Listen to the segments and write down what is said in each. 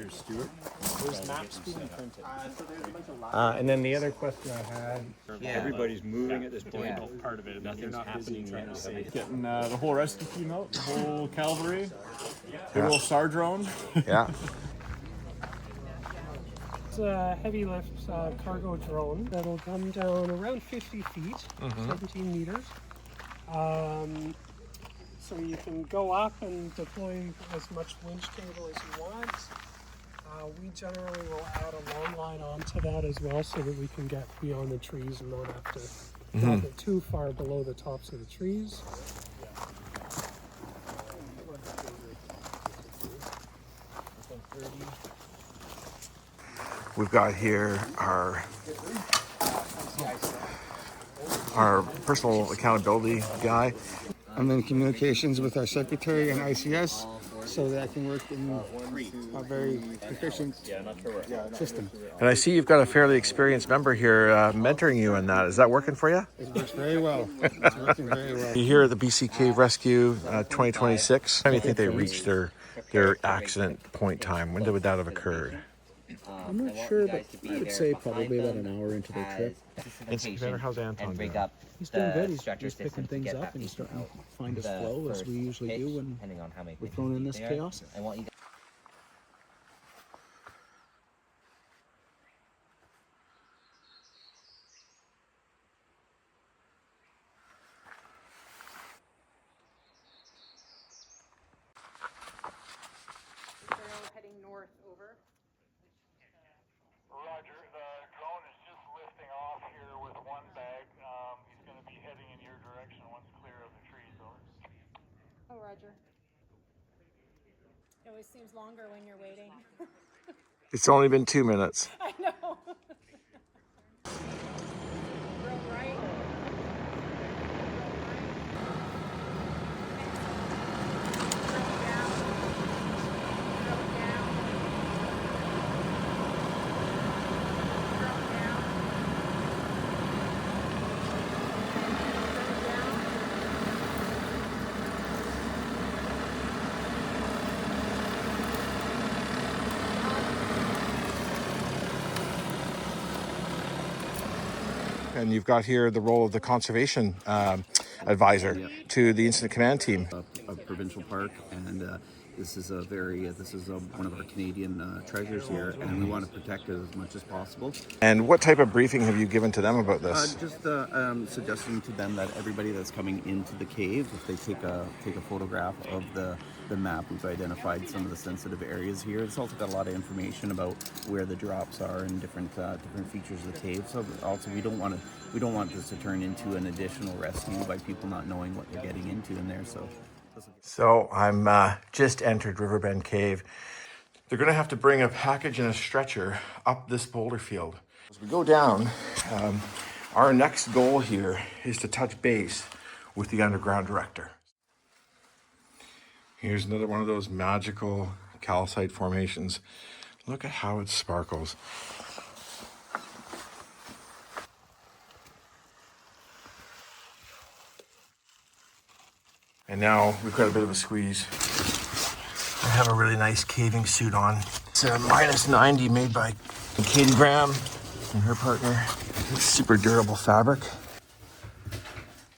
Here's Stuart. There's maps being printed. And then the other question I had. Everybody's moving at this point. Part of it. Nothing's happening yet. Getting the whole rescue team out, the whole cavalry, big old SAR drone. Yeah. It's a heavy lift cargo drone that'll come down around 50 feet, 17 meters. So you can go up and deploy as much winch cable as you want. We generally will add a long line onto that as well so that we can get beyond the trees and not have to drop it too far below the tops of the trees. We've got here our personal accountability guy. I'm in communications with our secretary and ICS so that I can work in a very efficient system. And I see you've got a fairly experienced member here mentoring you in that. Is that working for you? It works very well. It's working very well. You're here at the BC Cave Rescue 2026. When do you think they reached their accident point time? When would that have occurred? I'm not sure, but I would say probably about an hour into their trip. How's Anton doing? He's doing good. He's picking things up and he's starting to find his flow as we usually do when we're thrown in this chaos. Heading north over. Roger, the drone is just lifting off here with one bag. He's going to be heading in your direction once clear of the trees, over. Oh, Roger. It always seems longer when you're waiting. It's only been 2 minutes. I know. Right. And you've got here the role of the conservation advisor to the incident command team. A provincial park, and this is one of our Canadian treasures here, and we want to protect it as much as possible. And what type of briefing have you given to them about this? Just suggesting to them that everybody that's coming into the cave, if they take a photograph of the map, we've identified some of the sensitive areas here. It's also got a lot of information about where the drops are and different features of the cave. So also we don't want this to turn into an additional rescue by people not knowing what they're getting into in there. So I'm just entered Riverbend Cave. They're going to have to bring a package and a stretcher up this boulder field. As we go down, our next goal here is to touch base with the underground director. Here's another one of those magical calcite formations. Look at how it sparkles. And now we've got a bit of a squeeze. I have a really nice caving suit on. It's a -90 made by Katie Graham and her partner. It's super durable fabric.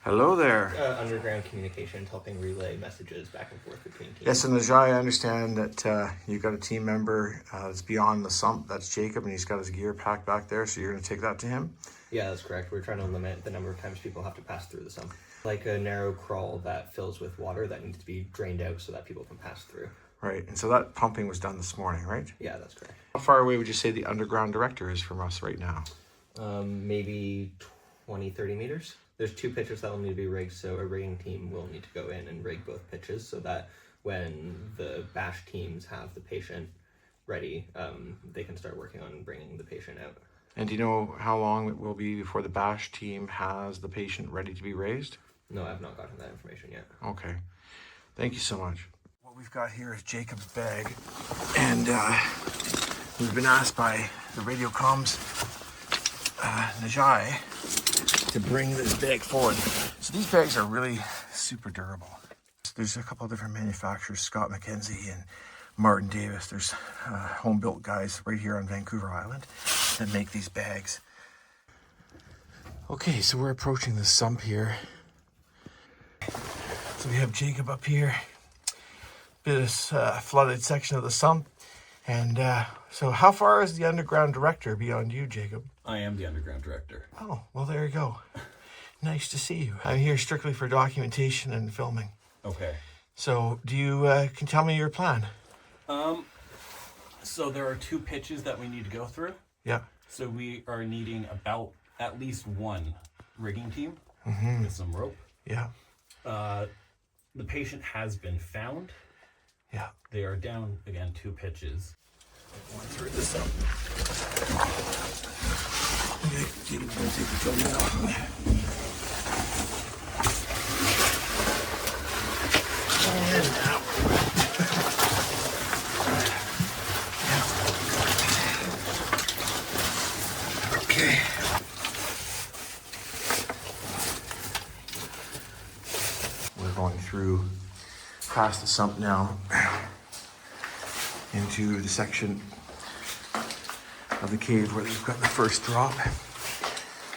Hello there. Underground communications, helping relay messages back and forth between teams. Yes, and Najai, I understand that you've got a team member that's beyond the sump. That's Jacob, and he's got his gear packed back there, so you're going to take that to him? Yeah, that's correct. We're trying to limit the number of times people have to pass through the sump. Like a narrow crawl that fills with water that needs to be drained out so that people can pass through. Right, and so that pumping was done this morning, right? Yeah, that's correct. How far away would you say the underground director is from us right now? Maybe 20, 30 meters. There's 2 pitches that will need to be rigged, so a rigging team will need to go in and rig both pitches so that when the bash teams have the patient ready, they can start working on bringing the patient out. And do you know how long it will be before the bash team has the patient ready to be raised? No, I've not gotten that information yet. Okay. Thank you so much. What we've got here is Jacob's bag, and we've been asked by the radio comms Najai to bring this bag forward. So these bags are really super durable. There's a couple of different manufacturers, Scott McKenzie and Martin Davis. There's home-built guys right here on Vancouver Island that make these bags. Okay, so we're approaching the sump here. So we have Jacob up here. Bit of flooded section of the sump. And so how far is the underground director beyond you, Jacob? I am the underground director. Oh, well, there you go. Nice to see you. I'm here strictly for documentation and filming. Okay. So do you, can tell me your plan? So there are 2 pitches that we need to go through. Yeah. So we are needing about at least 1 rigging team with some rope. Yeah. The patient has been found. Yeah. They are down, again, 2 pitches. Going through the sump. Okay, Jacob's going to take the filming off. And out. Okay. We're going through past the sump now into the section of the cave where they've got the first drop. You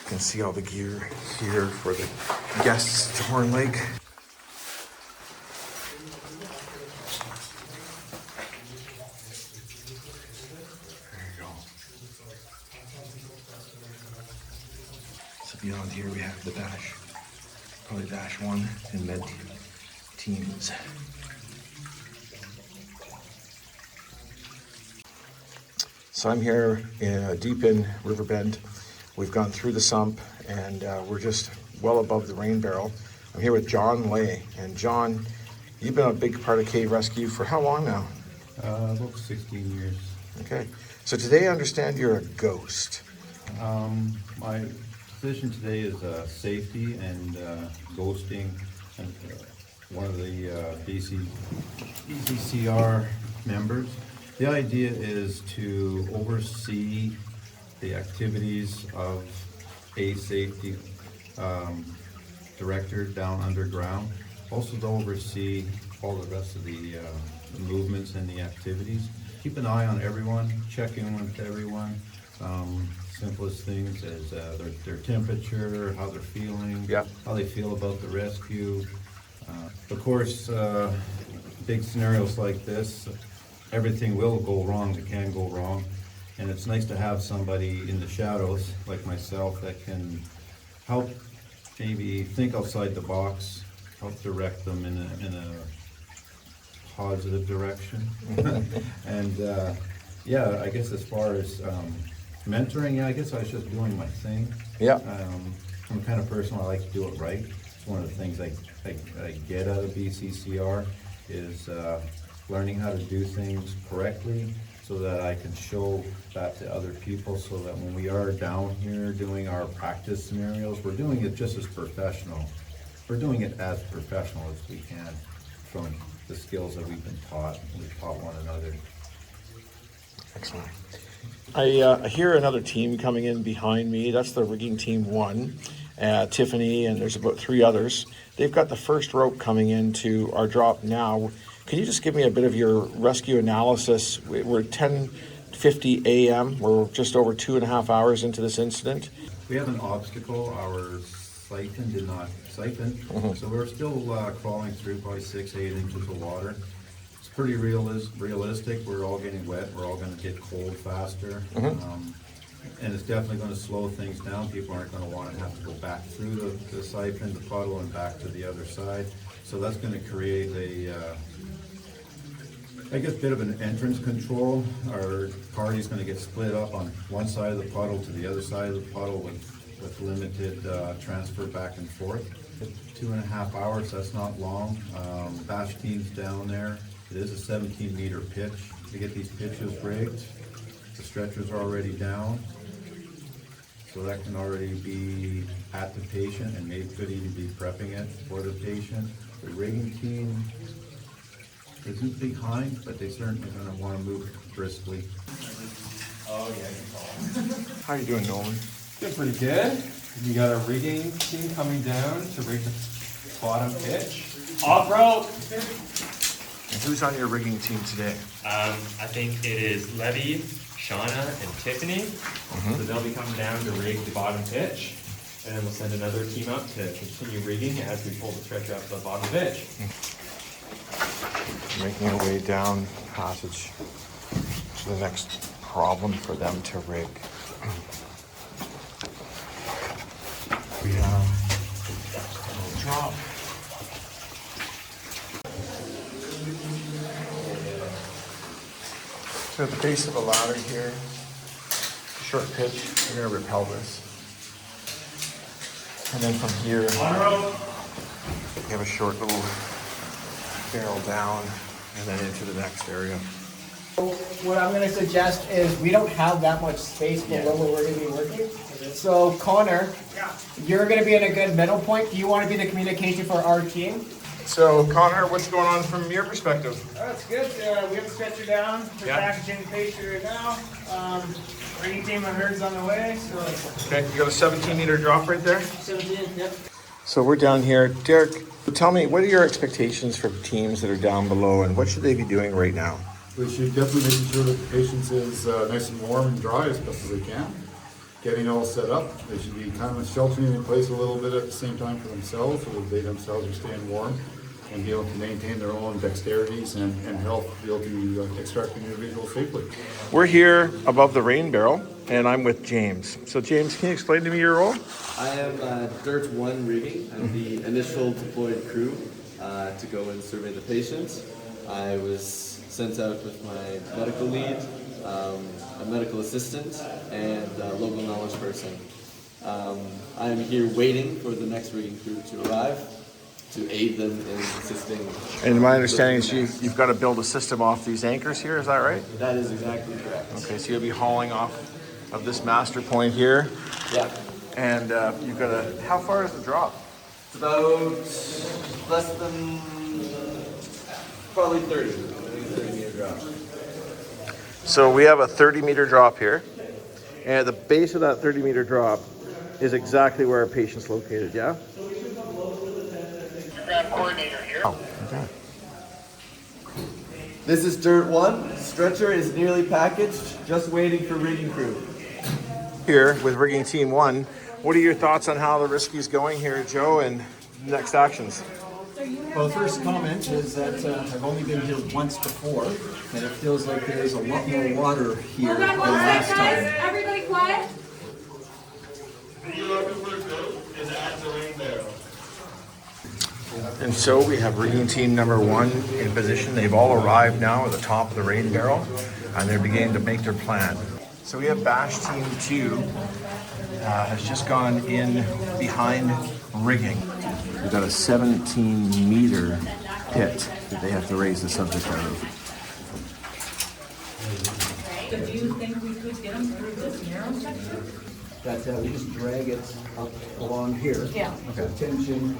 can see all the gear here for the guests to Horne Lake. There you go. So beyond here we have the dash, probably dash 1 and med teams. So I'm here deep in Riverbend. We've gone through the sump and we're just well above the rain barrel. I'm here with John Lay. And John, you've been a big part of cave rescue for how long now? About 16 years. Okay. So today I understand you're a ghost. My position today is safety and ghosting. And one of the ABCCRS members. The idea is to oversee the activities of a safety director down underground. Also to oversee all the rest of the movements and the activities. Keep an eye on everyone, check in with everyone. Simplest things as their temperature, how they're feeling, how they feel about the rescue. Of course, big scenarios like this, everything will go wrong that can go wrong. And it's nice to have somebody in the shadows like myself that can help maybe think outside the box, help direct them in a positive direction. And yeah, I guess as far as mentoring, yeah, I guess I was just doing my thing. Yeah. I'm the kind of person I like to do it right. It's one of the things I get out of BCCR is learning how to do things correctly so that I can show that to other people so that when we are down here doing our practice scenarios, we're doing it just as professional. We're doing it as professional as we can from the skills that we've been taught. We've taught one another. Excellent. I hear another team coming in behind me. That's the rigging team 1, Tiffany, and there's about 3 others. They've got the first rope coming into our drop now. Can you just give me a bit of your rescue analysis? We're 10:50 a.m. We're just over 2.5 hours into this incident. We have an obstacle. Our siphon did not siphon, so we're still crawling through probably 6-8 inches of water. It's pretty realistic. We're all getting wet. We're all going to get cold faster. And it's definitely going to slow things down. People aren't going to want to have to go back through the siphon, the puddle, and back to the other side. So that's going to create a I guess a bit of an entrance control. Our party's going to get split up on one side of the puddle to the other side of the puddle with limited transfer back and forth. 2.5 hours, that's not long. Bash team's down there. It is a 17-meter pitch. To get these pitches rigged, the stretchers are already down. So that can already be at the patient and maybe could even be prepping it for the patient. The rigging team isn't behind, but they certainly going to want to move briskly. Oh yeah. How are you doing, Nolan? Doing pretty good. We got our rigging team coming down to rig the bottom pitch. Off rope. And who's on your rigging team today? I think it is Levy, Shauna, and Tiffany. So they'll be coming down to rig the bottom pitch. And then we'll send another team up to continue rigging as we pull the stretcher up to the bottom pitch. Making our way down passage to the next problem for them to rig. We have a little drop. So at the base of the ladder here, short pitch, we're gonna repel this. And then from here, we have a short little barrel down and then into the next area. So what I'm going to suggest is we don't have that much space below where we're going to be working. So Connor, you're going to be in a good middle point. Do you want to be the communication for our team? So Connor, what's going on from your perspective? That's good. We have the stretcher down. We're packaging the patient right now. Rigging team of herds on the way. So. Okay, you got a 17-meter drop right there? 17, yep. So we're down here. Derek, tell me, what are your expectations for teams that are down below and what should they be doing right now? We should definitely making sure that the patients is nice and warm and dry as best as they can. Getting all set up. They should be kind of sheltering in place a little bit at the same time for themselves so that they themselves are staying warm and be able to maintain their own dexterities and health to be able to extract the individual safely. We're here above the rain barrel and I'm with James. So James, can you explain to me your role? I am Dirt 1 rigging. I'm the initial deployed crew to go and survey the patients. I was sent out with my medical lead, a medical assistant, and a local knowledge person. I am here waiting for the next rigging crew to arrive to aid them in assisting. And my understanding is you've got to build a system off these anchors here, is that right? That is exactly correct. Okay, so you'll be hauling off of this master point here. Yeah. And you've got a, how far is the drop? It's about less than, probably 30 meter drop. So we have a 30-meter drop here. And at the base of that 30-meter drop is exactly where our patient's located, yeah? Coordinator here. Oh, okay. This is Dirt 1. Stretcher is nearly packaged, just waiting for rigging crew. Here with rigging team 1, what are your thoughts on how the rescue's going here, Joe, and next actions? Well, the first comment is that I've only been here once before, and it feels like there's a lot more water here than last time. Everybody quiet. And so we have rigging team number 1 in position. They've all arrived now at the top of the rain barrel, and they're beginning to make their plan. So we have bash team 2 has just gone in behind rigging. We've got a 17-meter pit that they have to raise the subject out of. So do you think we could get them through this narrow section? That we just drag it up along here. Yeah. Okay. Tension,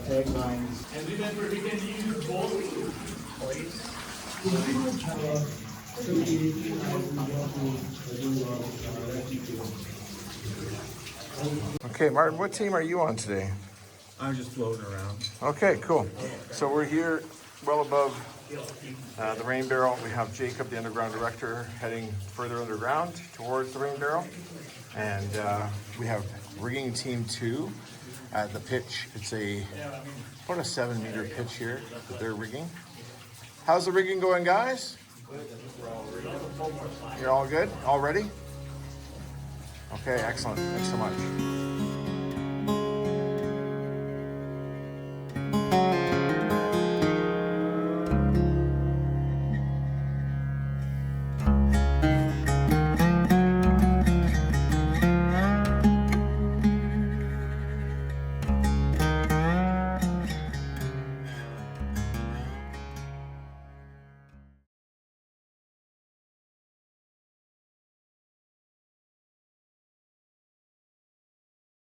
tag lines. And we can use both plates. Okay, Martin, what team are you on today? I'm just floating around. Okay, cool. So we're here well above the rain barrel. We have Jacob, the underground director, heading further underground towards the rain barrel. And we have rigging team 2 at the pitch. It's about a 7-meter pitch here that they're rigging. How's the rigging going, guys? You're all good? All ready? Okay, excellent. Thanks so much.